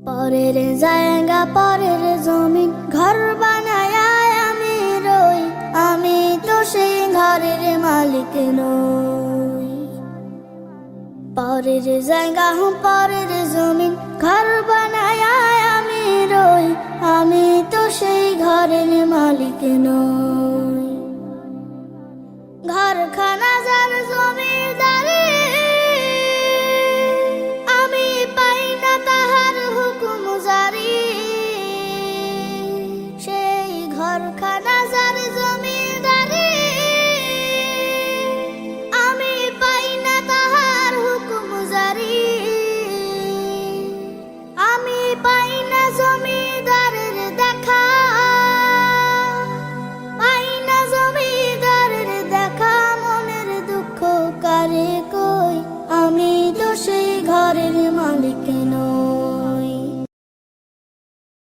পরের জায়গা পরের জমিন ঘর বানায় আমি রই, আমি তো সেই ঘরের মালিক নই। পরের জায়গা পরের জমিন ঘর বানায় আমি রই, আমি তো সেই ঘরের মালিক নই। ঘরখানা যার জমিদারি, আমি পাই না তাহার হুকুম জারি। সেই ঘরখানা যার জমিদারি, আমি পাই না তাহার হুকুম জারি। আমি পাই